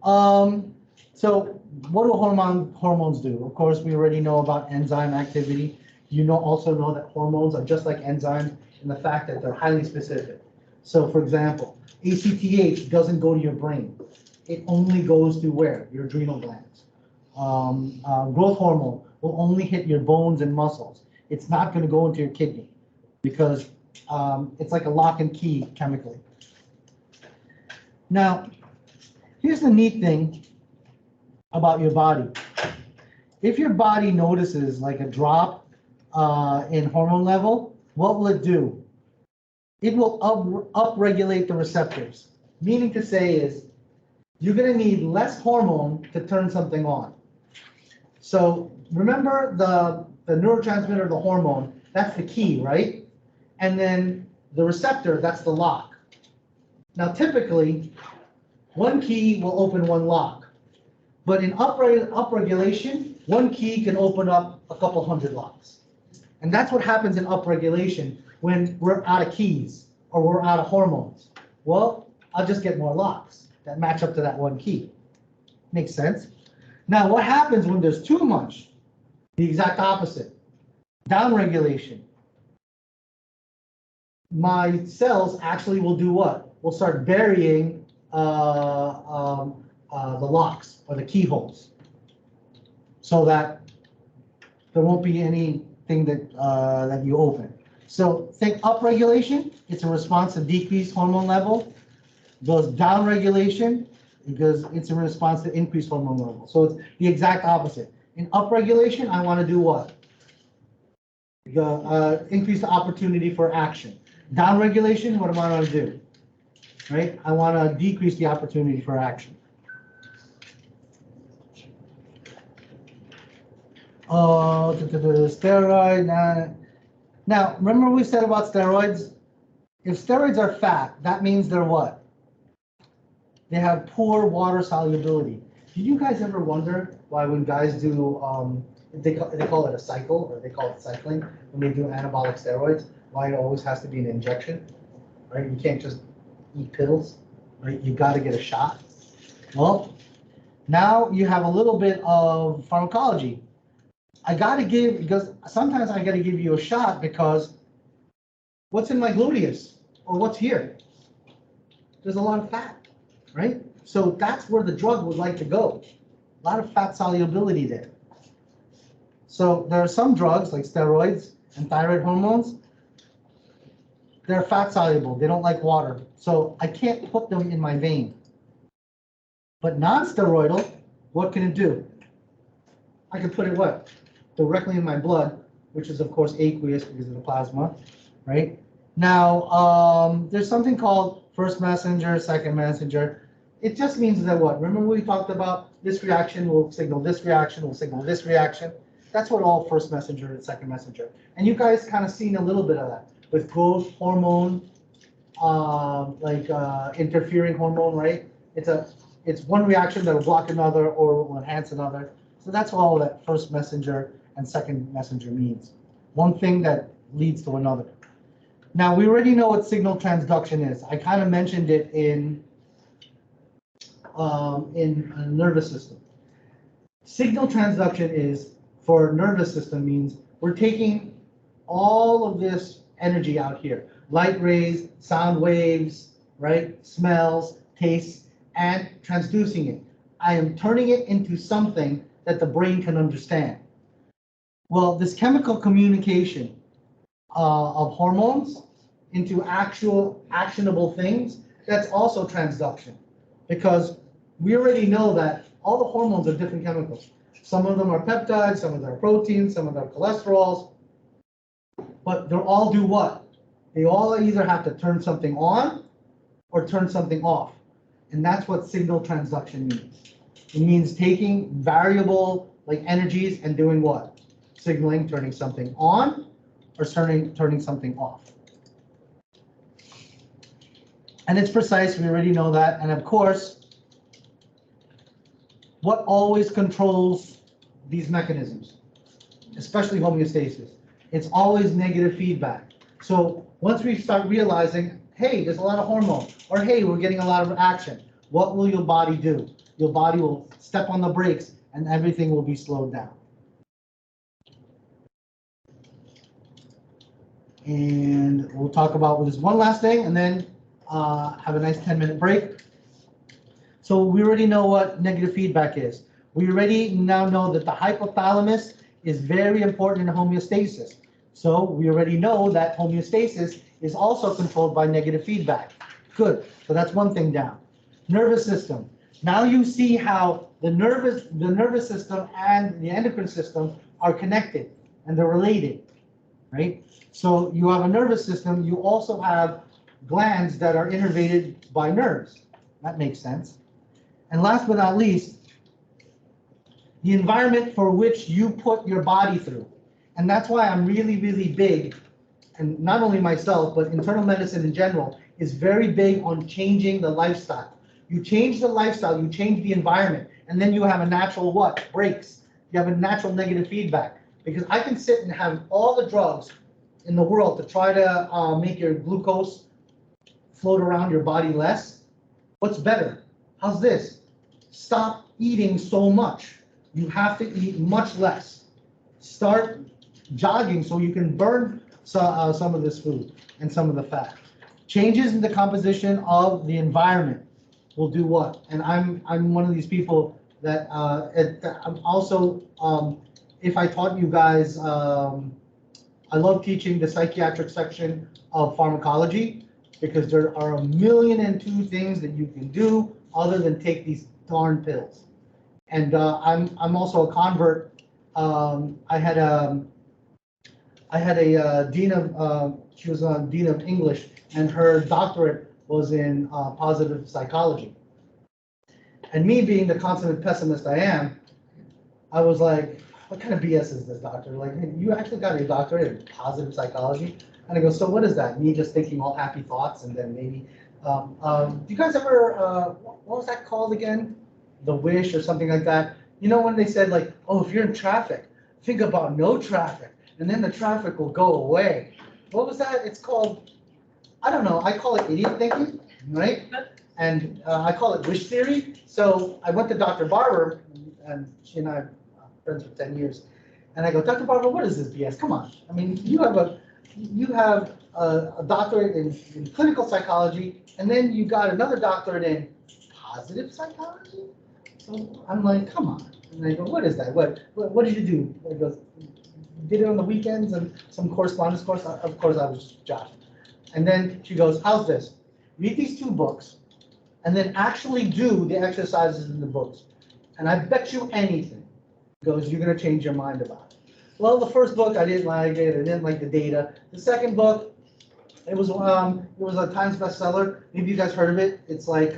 So what do hormones do? Of course, we already know about enzyme activity. You also know that hormones are just like enzymes in the fact that they're highly specific. So for example, ACTH doesn't go to your brain. It only goes to where? Your adrenal glands. Growth hormone will only hit your bones and muscles. It's not going to go into your kidney because it's like a lock and key chemically. Now, here's the neat thing about your body. If your body notices like a drop in hormone level, what will it do? It will upregulate the receptors. Meaning to say is, you're going to need less hormone to turn something on. So remember the neurotransmitter, the hormone, that's the key, right? And then the receptor, that's the lock. Now typically, one key will open one lock. But in upregulation, one key can open up a couple hundred locks. And that's what happens in upregulation when we're out of keys or we're out of hormones. Well, I'll just get more locks that match up to that one key. Makes sense? Now, what happens when there's too much? The exact opposite. Downregulation. My cells actually will do what? Will start burying the locks or the keyholes, so that there won't be anything that you open. So think upregulation, it's a response to decreased hormone level. Goes downregulation because it's in response to increased hormone level. So it's the exact opposite. In upregulation, I want to do what? Increase the opportunity for action. Downregulation, what am I going to do? Right? I want to decrease the opportunity for action. Steroid. Now, remember what we said about steroids? If steroids are fat, that means they're what? They have poor water solubility. Did you guys ever wonder why when guys do, they call it a cycle, or they call it cycling, when they do anabolic steroids, why it always has to be an injection, right? You can't just eat pills, right? You got to get a shot. Well, now you have a little bit of pharmacology. Because sometimes I got to give you a shot because what's in my gluteus or what's here? There's a lot of fat, right? So that's where the drug would like to go. A lot of fat solubility there. So there are some drugs like steroids and thyroid hormones. They're fat soluble. They don't like water. So I can't put them in my vein. But non-steroidal, what can it do? I can put it what? Directly in my blood, which is of course aqueous because of the plasma, right? Now, there's something called first messenger, second messenger. It just means that what? Remember we talked about this reaction will signal this reaction, will signal this reaction. That's what all first messenger and second messenger. And you guys kind of seen a little bit of that with growth hormone, interfering hormone, right? It's one reaction that will block another or will enhance another. So that's all that first messenger and second messenger means. One thing that leads to another. Now, we already know what signal transduction is. I kind of mentioned it in a nervous system. Signal transduction is, for nervous system, means we're taking all of this energy out here. Light rays, sound waves, right? Smells, tastes, and transducing it. I am turning it into something that the brain can understand. Well, this chemical communication of hormones into actual actionable things, that's also transduction. Because we already know that all the hormones are different chemicals. Some of them are peptides, some of them are proteins, some of them are cholesterols. But they all do what? They all either have to turn something on or turn something off. And that's what signal transduction means. It means taking variable like energies and doing what? Signaling, turning something on or turning something off. And it's precise, we already know that. And of course, what always controls these mechanisms, especially homeostasis? It's always negative feedback. So once we start realizing, hey, there's a lot of hormone, or hey, we're getting a lot of action, what will your body do? Your body will step on the brakes and everything will be slowed down. And we'll talk about this one last thing and then have a nice 10-minute break. So we already know what negative feedback is. We already now know that the hypothalamus is very important in homeostasis. So we already know that homeostasis is also controlled by negative feedback. Good, so that's one thing down. Nervous system. Now you see how the nervous system and the endocrine system are connected and they're related, right? So you have a nervous system, you also have glands that are innervated by nerves. That makes sense. And last but not least, the environment for which you put your body through. And that's why I'm really, really big, and not only myself, but internal medicine in general, is very big on changing the lifestyle. You change the lifestyle, you change the environment, and then you have a natural what? Breaks. You have a natural negative feedback. Because I can sit and have all the drugs in the world to try to make your glucose float around your body less. What's better? How's this? Stop eating so much. You have to eat much less. Start jogging so you can burn some of this food and some of the fat. Changes in the composition of the environment will do what? And I'm one of these people that I'm also, if I taught you guys, I love teaching the psychiatric section of pharmacology because there are 1,000,002 things that you can do other than take these darn pills. And I'm also a convert. I had a dean of she was a dean of English, and her doctorate was in positive psychology. And me being the consummate pessimist I am, I was like, what kind of BS is this, doctor? Like, hey, you actually got your doctorate in positive psychology? And I go, so what is that? Me just thinking all happy thoughts and then maybe, do you guys ever, what was that called again? The Wish or something like that. You know when they said like, oh, if you're in traffic, think about no traffic, and then the traffic will go away. What was that? It's called, I don't know, I call it idiot thinking, right? And I call it wish theory. So I went to Dr. Barber, and she and I are friends for 10 years. And I go, Dr. Barber, what is this BS? Come on. I mean, you have a doctorate in clinical psychology, and then you got another doctorate in positive psychology? So I'm like, come on. And I go, what is that? What did you do? He goes, did it on the weekends and some correspondence course. Of course, I was just joshing. And then she goes, how's this? Read these 2 books and then actually do the exercises in the books. And I bet you anything, goes, you're going to change your mind about it. Well, the first book, I didn't like it. I didn't like the data. The second book, it was a Times bestseller. Maybe you guys heard of it. It's like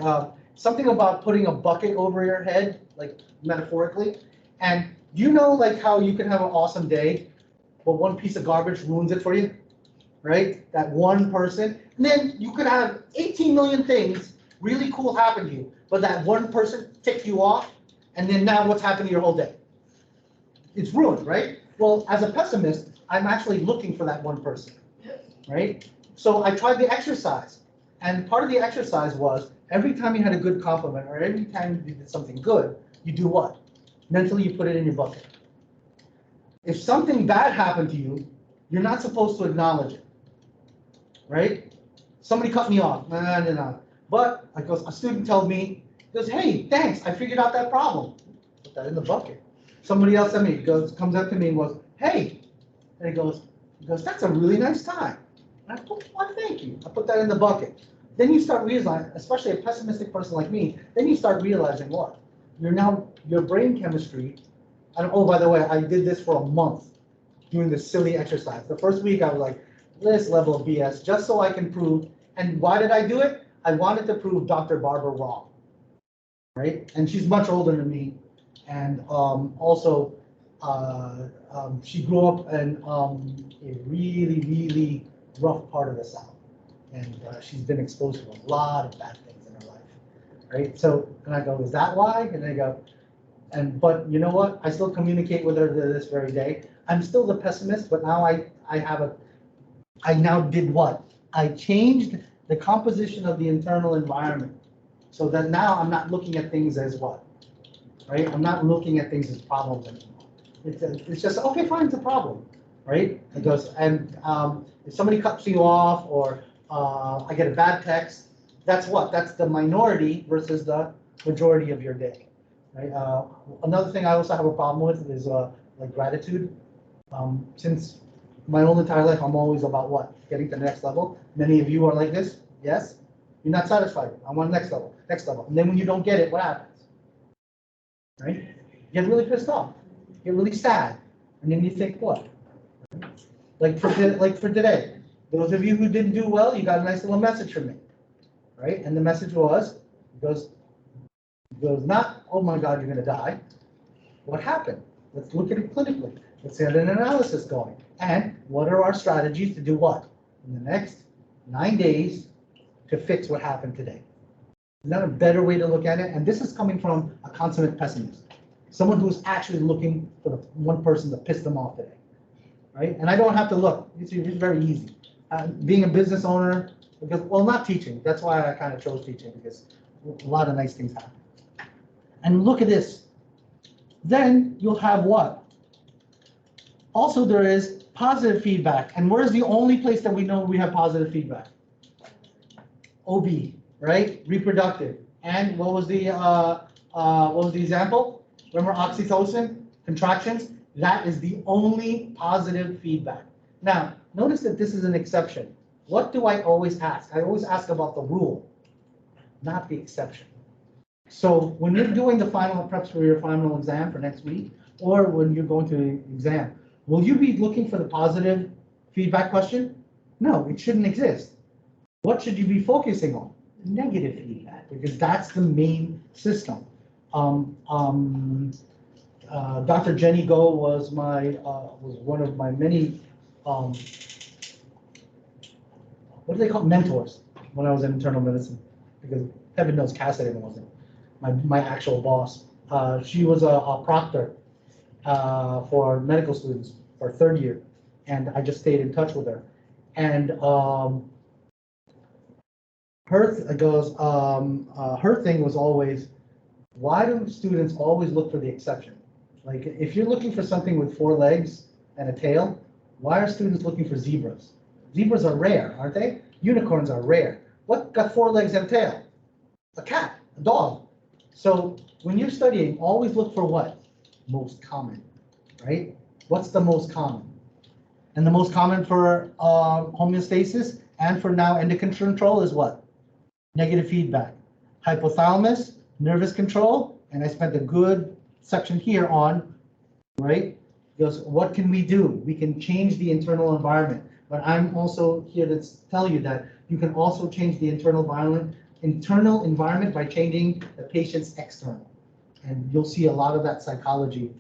something about putting a bucket over your head, like metaphorically. And you know, like how you can have an awesome day, but one piece of garbage ruins it for you, right? That one person. And then you could have 18 million things really cool happen to you, but that one person ticked you off, and then now what's happened to your whole day? It's ruined, right? Well, as a pessimist, I'm actually looking for that one person, right? So I tried the exercise, and part of the exercise was every time you had a good compliment or every time you did something good, you do what? Mentally, you put it in your bucket. If something bad happened to you, you're not supposed to acknowledge it, right? Somebody cut me off, no. But like a student told me, he goes, hey, thanks, I figured out that problem. Put that in the bucket. somebody else at me comes up to me and goes, hey, and he goes, that's a really nice tie. And I go, well, thank you. I put that in the bucket. Then you start realizing, especially a pessimistic person like me, then you start realizing what? Your brain chemistry, and oh, by the way, I did this for a month, doing this silly exercise. The first week I was like, this level of BS, just so I can prove, and why did I do it? I wanted to prove Dr. Barber wrong, right? And she's much older than me, and also, she grew up in a really, really rough part of the South. And she's been exposed to a lot of bad things in her life, right? So, and I go, is that why? And they go, but you know what? I still communicate with her to this very day. I'm still the pessimist, but now I now did what? I changed the composition of the internal environment so that now I'm not looking at things as what, right? I'm not looking at things as problems anymore. It's just, okay, fine, it's a problem, right? It goes, and if somebody cuts you off or I get a bad text, that's what? That's the minority versus the majority of your day, right? Another thing I also have a problem with is like gratitude. Since my whole entire life, I'm always about what? Getting to the next level. Many of you are like this, yes? You're not satisfied. I want next level, next level. And then when you don't get it, what happens? Right? You get really pissed off. You get really sad. And then you think, what? Like for today. Those of you who didn't do well, you got a nice little message from me, right? And the message was, it goes not, oh my God, you're gonna die. What happened? Let's look at it clinically. Let's get an analysis going. And what are our strategies to do what? In the next 9 days to fix what happened today. Is that a better way to look at it? And this is coming from a consummate pessimist. Someone who's actually looking for the one person that pissed them off today, right? And I don't have to look, it's very easy. Being a business owner, because, well, not teaching. That's why I kind of chose teaching, because a lot of nice things happen. And look at this. Then you'll have what? Also, there is positive feedback. And where's the only place that we know we have positive feedback? OB, right? Reproductive. And what was the example? Remember oxytocin, contractions? That is the only positive feedback. Now, notice that this is an exception. What do I always ask? I always ask about the rule, not the exception. So when you're doing the final preps for your final exam for next week, or when you're going to the exam, will you be looking for the positive feedback question? No, it shouldn't exist. What should you be focusing on? Negative feedback, because that's the main system. Dr. Jenny Go was one of my many what do they call mentors when I was in internal medicine, because heaven knows Cassidy wasn't my actual boss. She was a proctor for medical students for third year, and I just stayed in touch with her. And her thing was always, why do students always look for the exception? Like if you're looking for something with 4 legs and a tail, why are students looking for zebras? Zebras are rare, aren't they? Unicorns are rare. What got 4 legs and a tail? A cat, a dog. So when you're studying, always look for what? Most common, right? What's the most common? And the most common for homeostasis and for now endocrine control is what? Negative feedback. Hypothalamus, nervous control, and I spent a good section here on, right? Because what can we do? We can change the internal environment, but I'm also here to tell you that you can also change the internal environment by changing the patient's external. And you'll see a lot of that psychology.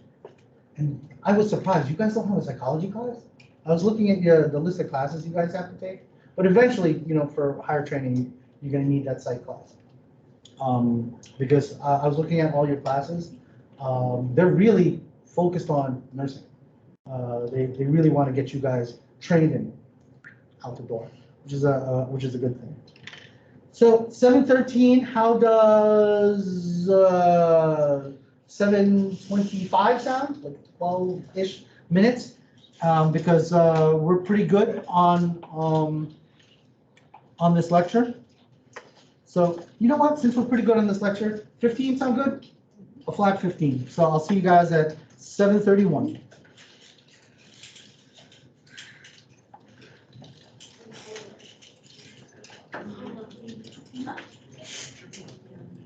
And I was surprised, you guys don't have a psychology class? I was looking at the list of classes you guys have to take, but eventually, for higher training, you're going to need that psych class. Because I was looking at all your classes, they're really focused on nursing. They really want to get you guys trained and out the door, which is a good thing. So 7:13, how does 7:25 sound? Like 12-ish minutes, because we're pretty good on this lecture. So you know what? Since we're pretty good on this lecture, 15 sound good? A flat 15. So I'll see you guys at 7:31.